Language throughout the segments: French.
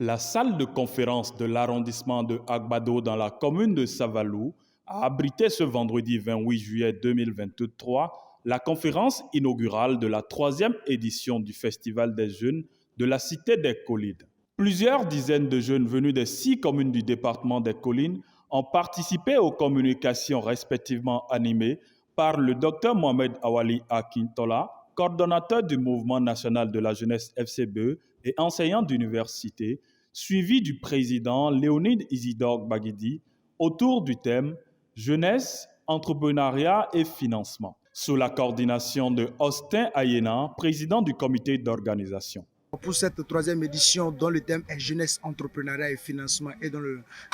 La salle de conférence de l'arrondissement de Agbado dans la commune de Savalou a abrité ce vendredi 28 juillet 2023 la conférence inaugurale de la troisième édition du Festival des jeunes de la Cité des Collines. Plusieurs dizaines de jeunes venus des 6 communes du département des Collines ont participé aux communications respectivement animées par le Dr Mohamed Awali Akintola, coordonnateur du mouvement national de la jeunesse FCBE et enseignant d'université, suivi du président Léonide Isidore Baguidi, autour du thème Jeunesse, entrepreneuriat et financement, sous la coordination de Austin Ayena, président du comité d'organisation. Pour cette troisième édition dont le thème est jeunesse, entrepreneuriat et financement et dont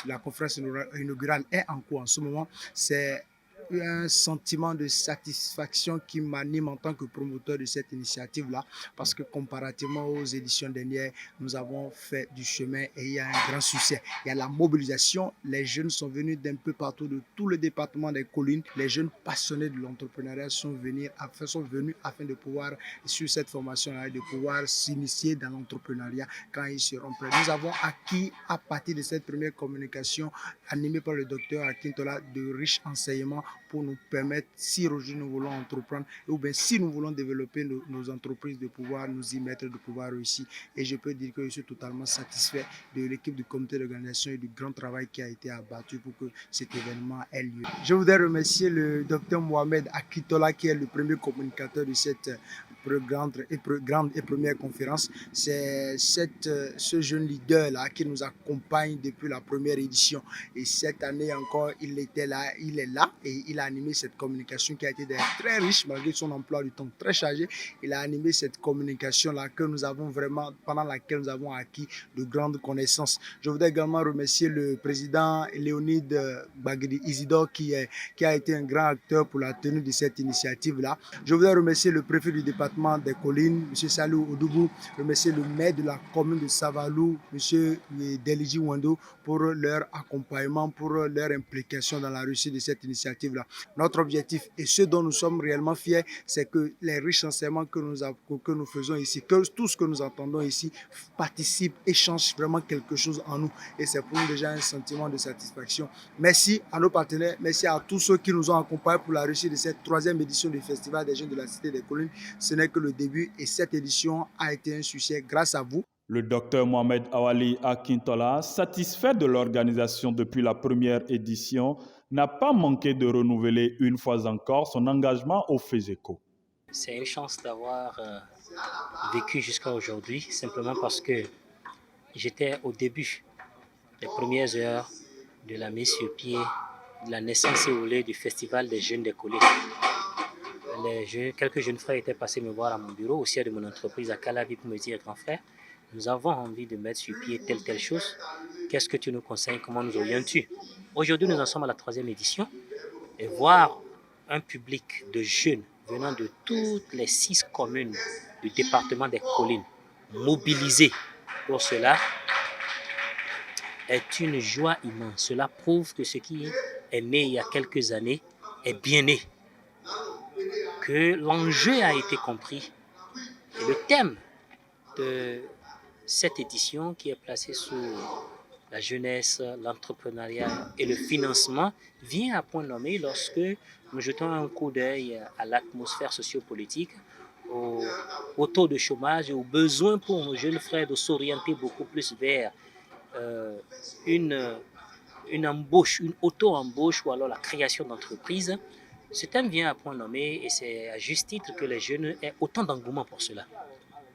la conférence inaugurale est en cours en ce moment, c'est un sentiment de satisfaction qui m'anime en tant que promoteur de cette initiative-là, parce que comparativement aux éditions dernières, nous avons fait du chemin et il y a un grand succès. Il y a la mobilisation, les jeunes sont venus d'un peu partout de tout le département des Collines, les jeunes passionnés de l'entrepreneuriat sont venus afin de pouvoir, sur cette formation-là, de pouvoir s'initier dans l'entrepreneuriat quand ils seront prêts. Nous avons acquis à partir de cette première communication animée par le docteur Akintola de riches enseignements pour nous permettre, si aujourd'hui nous voulons entreprendre, ou bien si nous voulons développer nos entreprises, de pouvoir nous y mettre, de pouvoir réussir. Et je peux dire que je suis totalement satisfait de l'équipe du comité d'organisation et du grand travail qui a été abattu pour que cet événement ait lieu. Je voudrais remercier le docteur Mohamed Akitola, qui est le premier communicateur de cette grande et première conférence. C'est ce jeune leader-là qui nous accompagne depuis la première édition. Et cette année encore, il est là et il a animé cette communication qui a été très riche malgré son emploi du temps très chargé. Il a animé cette communication-là que nous avons vraiment, pendant laquelle nous avons acquis de grandes connaissances. Je voudrais également remercier le président Léonide Baguidi Isidore qui a été un grand acteur pour la tenue de cette initiative-là. Je voudrais remercier le préfet du département des Collines, M. Salou Odougou, remercier le maire de la commune de Savalou, M. Deliji Wando, pour leur accompagnement, pour leur implication dans la réussite de cette initiative-là. Notre objectif et ce dont nous sommes réellement fiers, c'est que les riches enseignements que nous faisons ici, que tout ce que nous entendons ici participe et change vraiment quelque chose en nous. Et c'est pour nous déjà un sentiment de satisfaction. Merci à nos partenaires, merci à tous ceux qui nous ont accompagnés pour la réussite de cette troisième édition du Festival des jeunes de la Cité des Collines. Ce n'est que le début et cette édition a été un succès grâce à vous. Le docteur Mohamed Awali Akintola, satisfait de l'organisation depuis la première édition, n'a pas manqué de renouveler une fois encore son engagement au FEGECO. C'est une chance d'avoir vécu jusqu'à aujourd'hui, simplement parce que j'étais au début des premières heures de la mise sur pied, de la naissance et au lait du Festival des jeunes des collèges. Quelques jeunes frères étaient passés me voir à mon bureau, au siège de mon entreprise à Calabi, pour me dire: grand frère, nous avons envie de mettre sur pied telle chose. Qu'est-ce que tu nous conseilles? Comment nous orientes-tu? Aujourd'hui, nous en sommes à la troisième édition et voir un public de jeunes venant de toutes les 6 communes du département des Collines mobilisés pour cela est une joie immense. Cela prouve que ce qui est né il y a quelques années est bien né, que l'enjeu a été compris et le thème de cette édition qui est placée sous la jeunesse, l'entrepreneuriat et le financement vient à point nommé lorsque nous jetons un coup d'œil à l'atmosphère sociopolitique, au taux de chômage et au besoin pour nos jeunes frères de s'orienter beaucoup plus vers une embauche, une auto-embauche ou alors la création d'entreprises. Ce thème vient à point nommé et c'est à juste titre que les jeunes aient autant d'engouement pour cela.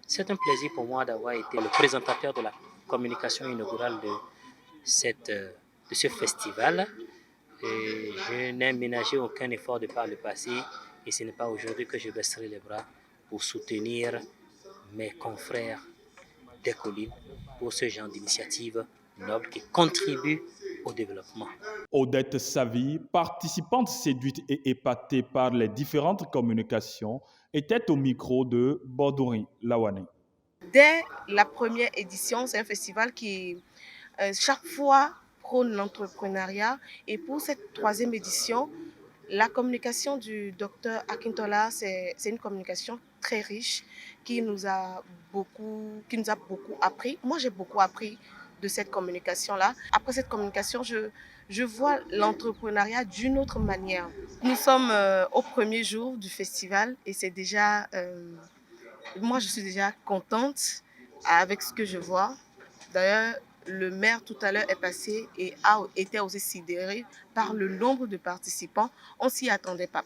C'est un plaisir pour moi d'avoir été le présentateur de la communication inaugurale de ce festival. Et je n'ai ménagé aucun effort de par le passé et ce n'est pas aujourd'hui que je baisserai les bras pour soutenir mes confrères des collines pour ce genre d'initiative noble qui contribue au développement. Odette Savi, participante séduite et épatée par les différentes communications, était au micro de Bordouri Lawane. Dès la première édition, c'est un festival qui, chaque fois, prône l'entrepreneuriat. Et pour cette troisième édition, la communication du docteur Akintola, c'est une communication très riche qui nous a beaucoup appris. Moi, j'ai beaucoup appris de cette communication-là. Après cette communication, je vois l'entrepreneuriat d'une autre manière. Nous sommes au premier jour du festival et c'est déjà, moi je suis déjà contente avec ce que je vois. D'ailleurs, le maire tout à l'heure est passé et a été aussi sidéré par le nombre de participants. On s'y attendait pas.